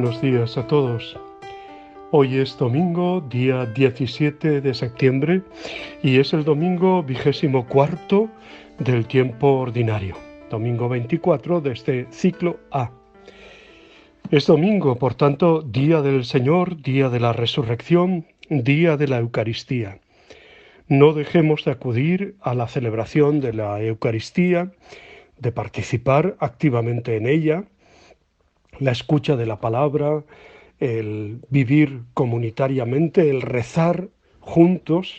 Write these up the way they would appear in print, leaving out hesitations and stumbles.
buenos días a todos. Hoy es domingo, día 17 de septiembre, y es el domingo 24 del tiempo ordinario, domingo 24 de este ciclo A. Es domingo, por tanto, día del Señor, día de la resurrección, día de la Eucaristía. No dejemos de acudir a la celebración de la Eucaristía, de participar activamente en ella, la escucha de la palabra, el vivir comunitariamente, el rezar juntos,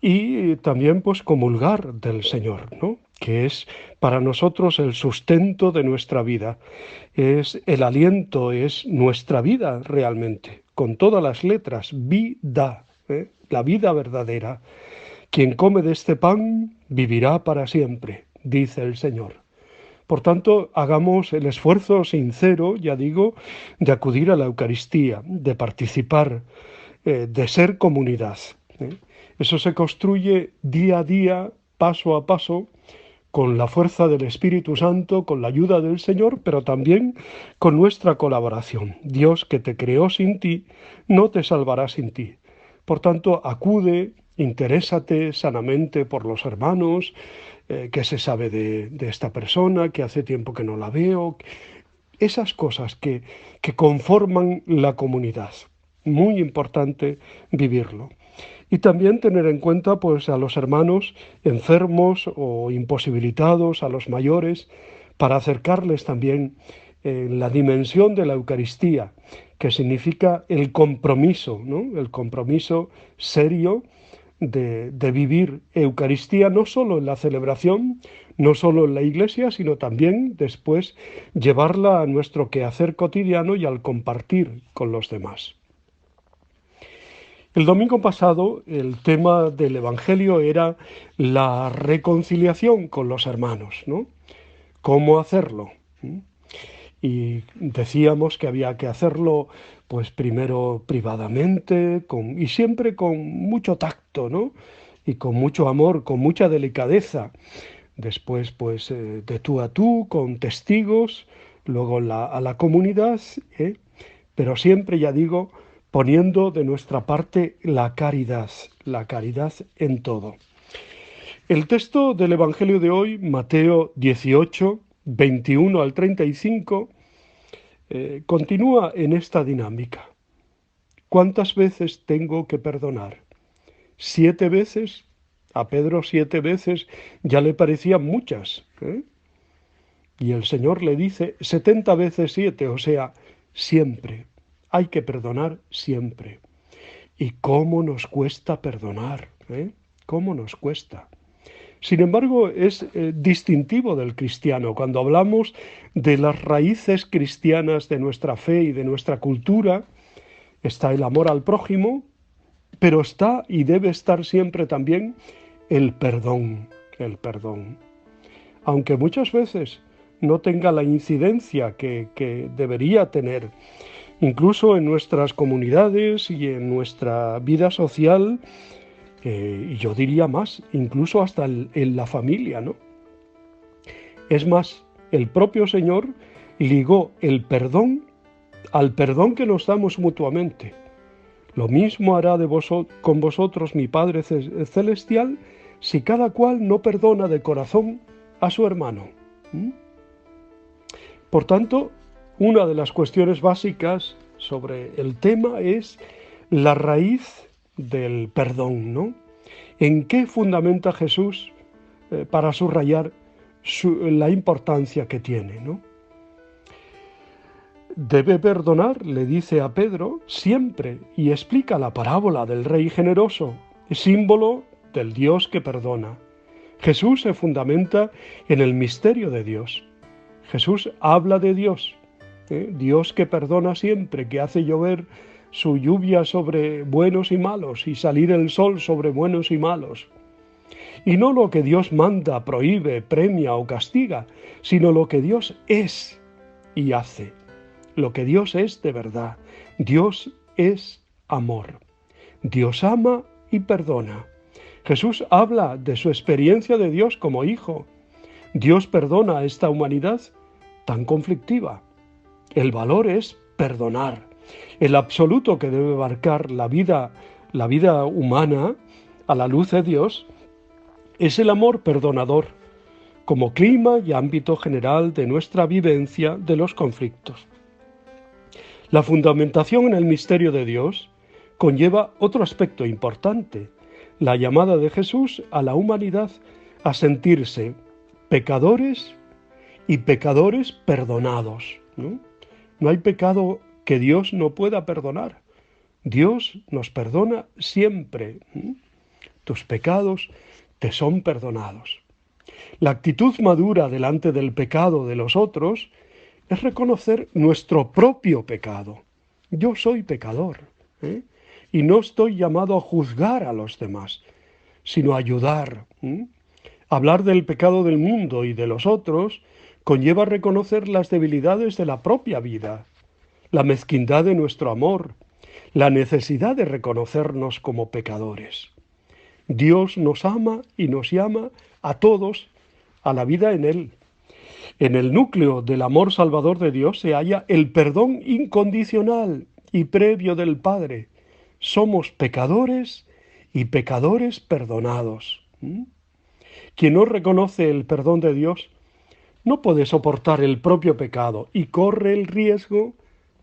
y también pues comulgar del Señor, ¿no? Que es para nosotros el sustento de nuestra vida, es el aliento, es nuestra vida realmente, con todas las letras, vida, la vida verdadera. Quien come de este pan vivirá para siempre, dice el Señor. Por tanto, hagamos el esfuerzo sincero, ya digo, de acudir a la Eucaristía, de participar, de ser comunidad. Eso se construye día a día, paso a paso, con la fuerza del Espíritu Santo, con la ayuda del Señor, pero también con nuestra colaboración. Dios, que te creó sin ti, no te salvará sin ti. Por tanto, acude, interésate sanamente por los hermanos, qué se sabe de esta persona, que hace tiempo que no la veo, esas cosas que conforman la comunidad. Muy importante vivirlo. Y también tener en cuenta pues a los hermanos enfermos o imposibilitados, a los mayores, para acercarles también en la dimensión de la Eucaristía, que significa el compromiso, ¿no? El compromiso serio de vivir Eucaristía no solo en la celebración, no solo en la iglesia, sino también después llevarla a nuestro quehacer cotidiano y al compartir con los demás. El domingo pasado el tema del Evangelio era la reconciliación con los hermanos, ¿no? ¿Cómo hacerlo? Y decíamos que había que hacerlo pues primero privadamente y siempre con mucho tacto, ¿no? Y con mucho amor, con mucha delicadeza. Después pues de tú a tú, con testigos, luego a la comunidad, pero siempre, ya digo, poniendo de nuestra parte la caridad en todo. El texto del Evangelio de hoy, Mateo 18, 21 al 35, continúa en esta dinámica. ¿Cuántas veces tengo que perdonar? ¿7 veces? A Pedro 7 veces ya le parecían muchas, Y el Señor le dice 70 veces 7, o sea, siempre. Hay que perdonar siempre. ¿Y cómo nos cuesta perdonar? ¿Cómo nos cuesta? Sin embargo, es distintivo del cristiano. Cuando hablamos de las raíces cristianas de nuestra fe y de nuestra cultura, está el amor al prójimo, pero está y debe estar siempre también el perdón. Aunque muchas veces no tenga la incidencia que debería tener, incluso en nuestras comunidades y en nuestra vida social, y yo diría más, incluso hasta en la familia, ¿no? Es más, el propio Señor ligó el perdón al perdón que nos damos mutuamente. Lo mismo hará con vosotros mi Padre Celestial si cada cual no perdona de corazón a su hermano. Por tanto, una de las cuestiones básicas sobre el tema es la raíz del perdón, ¿no? ¿En qué fundamenta Jesús para subrayar la importancia que tiene, ¿no? Debe perdonar, le dice a Pedro, siempre, y explica la parábola del Rey generoso, símbolo del Dios que perdona. Jesús se fundamenta en el misterio de Dios. Jesús habla de Dios, Dios que perdona siempre, que hace llover su lluvia sobre buenos y malos y salir el sol sobre buenos y malos. Y no lo que Dios manda, prohíbe, premia o castiga, sino lo que Dios es y hace. Lo que Dios es de verdad. Dios es amor. Dios ama y perdona. Jesús habla de su experiencia de Dios como hijo. Dios perdona a esta humanidad tan conflictiva. El valor es perdonar. El absoluto que debe marcar la vida humana a la luz de Dios es el amor perdonador, como clima y ámbito general de nuestra vivencia de los conflictos. La fundamentación en el misterio de Dios conlleva otro aspecto importante, la llamada de Jesús a la humanidad a sentirse pecadores y pecadores perdonados, ¿no? No hay pecado que Dios no pueda perdonar. Dios nos perdona siempre. Tus pecados te son perdonados. La actitud madura delante del pecado de los otros es reconocer nuestro propio pecado. Yo soy pecador, y no estoy llamado a juzgar a los demás, sino a ayudar. Hablar del pecado del mundo y de los otros conlleva reconocer las debilidades de la propia vida, la mezquindad de nuestro amor, la necesidad de reconocernos como pecadores. Dios nos ama y nos llama a todos a la vida en Él. En el núcleo del amor salvador de Dios se halla el perdón incondicional y previo del Padre. Somos pecadores y pecadores perdonados. Quien no reconoce el perdón de Dios no puede soportar el propio pecado y corre el riesgo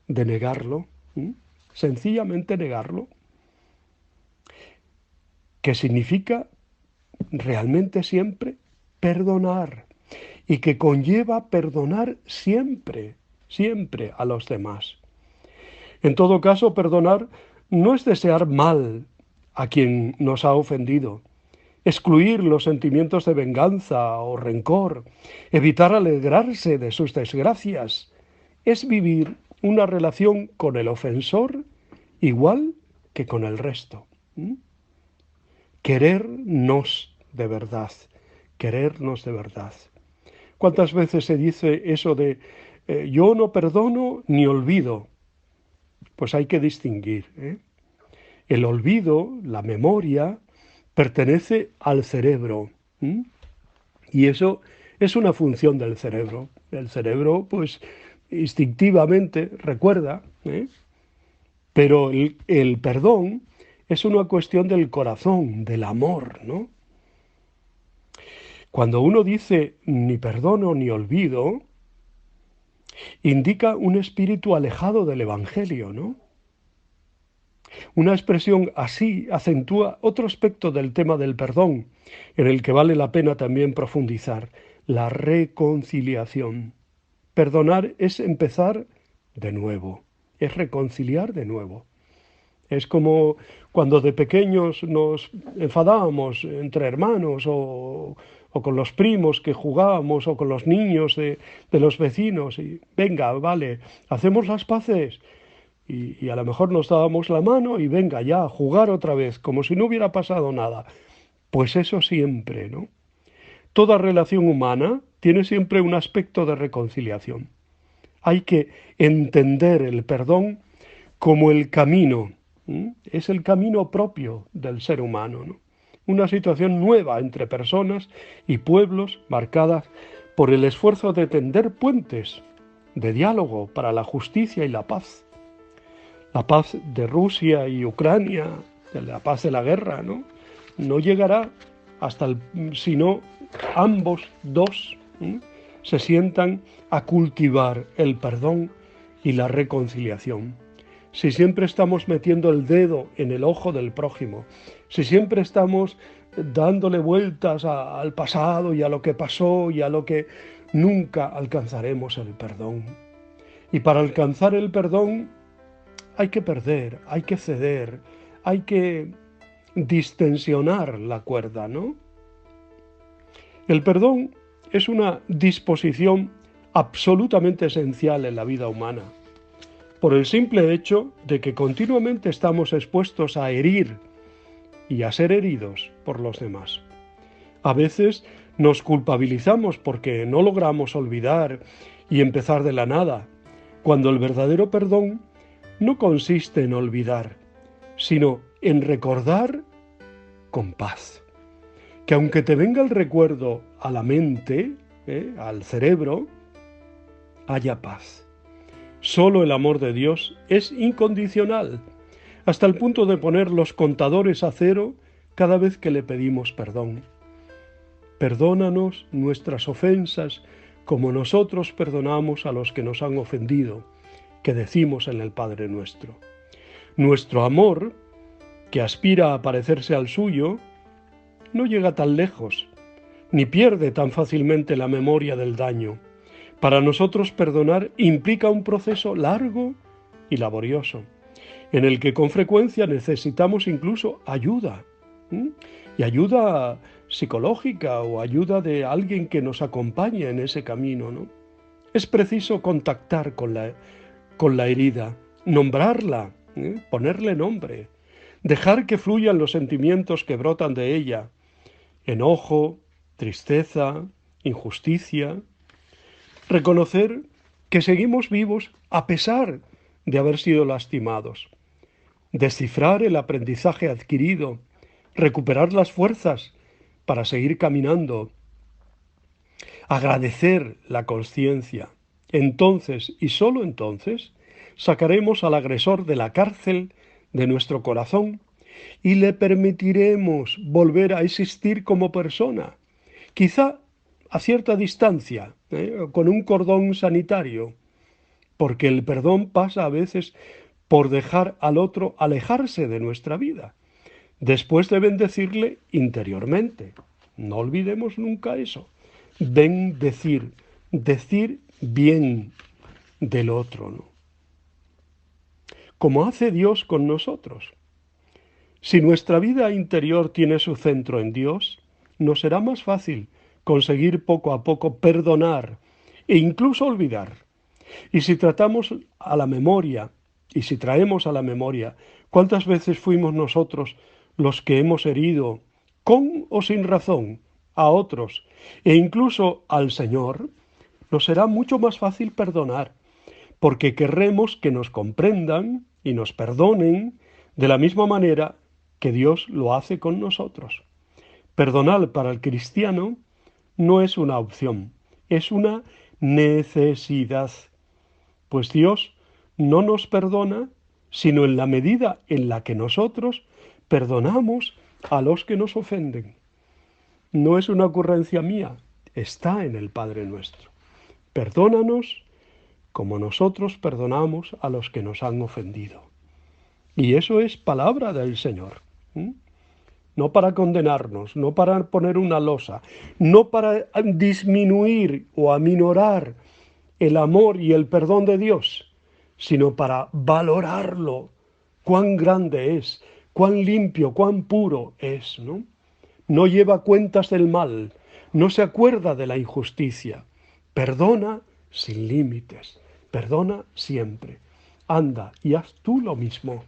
de negarlo, sencillamente negarlo, que significa realmente siempre perdonar y que conlleva perdonar siempre, siempre a los demás. En todo caso, perdonar no es desear mal a quien nos ha ofendido, excluir los sentimientos de venganza o rencor, evitar alegrarse de sus desgracias, es vivir una relación con el ofensor igual que con el resto. Querernos de verdad, querernos de verdad. ¿Cuántas veces se dice eso de yo no perdono ni olvido? Pues hay que distinguir. El olvido, la memoria, pertenece al cerebro. Y eso es una función del cerebro. El cerebro, pues, instintivamente recuerda, pero el perdón es una cuestión del corazón, del amor, ¿no? Cuando uno dice ni perdono ni olvido, indica un espíritu alejado del Evangelio, ¿no? Una expresión así acentúa otro aspecto del tema del perdón, en el que vale la pena también profundizar, la reconciliación. Perdonar es empezar de nuevo, es reconciliar de nuevo. Es como cuando de pequeños nos enfadábamos entre hermanos o con los primos que jugábamos o con los niños de los vecinos y venga, vale, hacemos las paces y a lo mejor nos dábamos la mano y venga ya a jugar otra vez como si no hubiera pasado nada. Pues eso siempre, ¿no? Toda relación humana tiene siempre un aspecto de reconciliación. Hay que entender el perdón como el camino. Es el camino propio del ser humano, ¿no? Una situación nueva entre personas y pueblos marcadas por el esfuerzo de tender puentes de diálogo para la justicia y la paz. La paz de Rusia y Ucrania, la paz de la guerra, no llegará hasta si no ambos dos se sientan a cultivar el perdón y la reconciliación. Si siempre estamos metiendo el dedo en el ojo del prójimo, si siempre estamos dándole vueltas al pasado y a lo que pasó y a lo que nunca alcanzaremos el perdón. Y para alcanzar el perdón hay que perder, hay que ceder, hay que distensionar la cuerda, ¿no? El perdón es una disposición absolutamente esencial en la vida humana, por el simple hecho de que continuamente estamos expuestos a herir y a ser heridos por los demás. A veces nos culpabilizamos porque no logramos olvidar y empezar de la nada, cuando el verdadero perdón no consiste en olvidar, sino en recordar con paz. Que aunque te venga el recuerdo a la mente, al cerebro, haya paz. Solo el amor de Dios es incondicional, hasta el punto de poner los contadores a cero cada vez que le pedimos perdón. Perdónanos nuestras ofensas como nosotros perdonamos a los que nos han ofendido, que decimos en el Padre Nuestro. Nuestro amor, que aspira a parecerse al suyo, no llega tan lejos, ni pierde tan fácilmente la memoria del daño. Para nosotros perdonar implica un proceso largo y laborioso, en el que con frecuencia necesitamos incluso ayuda, y ayuda psicológica o ayuda de alguien que nos acompañe en ese camino, ¿no? Es preciso contactar con la herida, nombrarla, ponerle nombre, dejar que fluyan los sentimientos que brotan de ella: enojo, tristeza, injusticia. Reconocer que seguimos vivos a pesar de haber sido lastimados. Descifrar el aprendizaje adquirido, recuperar las fuerzas para seguir caminando. Agradecer la consciencia. Entonces, y solo entonces, sacaremos al agresor de la cárcel de nuestro corazón y le permitiremos volver a existir como persona, quizá a cierta distancia, con un cordón sanitario, porque el perdón pasa a veces por dejar al otro alejarse de nuestra vida, después de bendecirle interiormente. No olvidemos nunca eso. Bendecir, decir bien del otro, ¿no? Como hace Dios con nosotros. Si nuestra vida interior tiene su centro en Dios, nos será más fácil conseguir poco a poco perdonar e incluso olvidar. Y si tratamos a la memoria, y si traemos a la memoria cuántas veces fuimos nosotros los que hemos herido, con o sin razón, a otros, e incluso al Señor, nos será mucho más fácil perdonar, porque querremos que nos comprendan y nos perdonen de la misma manera que Dios lo hace con nosotros. Perdonar para el cristiano no es una opción, es una necesidad, pues Dios no nos perdona sino en la medida en la que nosotros perdonamos a los que nos ofenden. No es una ocurrencia mía, está en el Padre Nuestro. Perdónanos como nosotros perdonamos a los que nos han ofendido. Y eso es palabra del Señor. No para condenarnos, no para poner una losa, no para disminuir o aminorar el amor y el perdón de Dios, sino para valorarlo, cuán grande es, cuán limpio, cuán puro es, ¿no? No lleva cuentas del mal, no se acuerda de la injusticia, perdona sin límites, perdona siempre. Anda y haz tú lo mismo.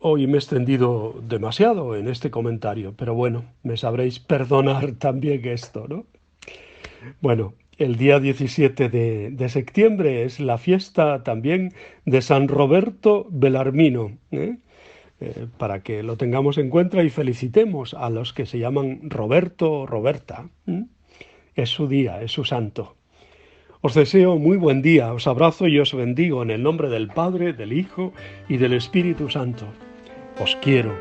Hoy me he extendido demasiado en este comentario, pero bueno, me sabréis perdonar también esto, ¿no? Bueno, el día 17 de septiembre es la fiesta también de San Roberto Belarmino, para que lo tengamos en cuenta y felicitemos a los que se llaman Roberto o Roberta. Es su día, es su santo. Os deseo muy buen día, os abrazo y os bendigo en el nombre del Padre, del Hijo y del Espíritu Santo. Os quiero.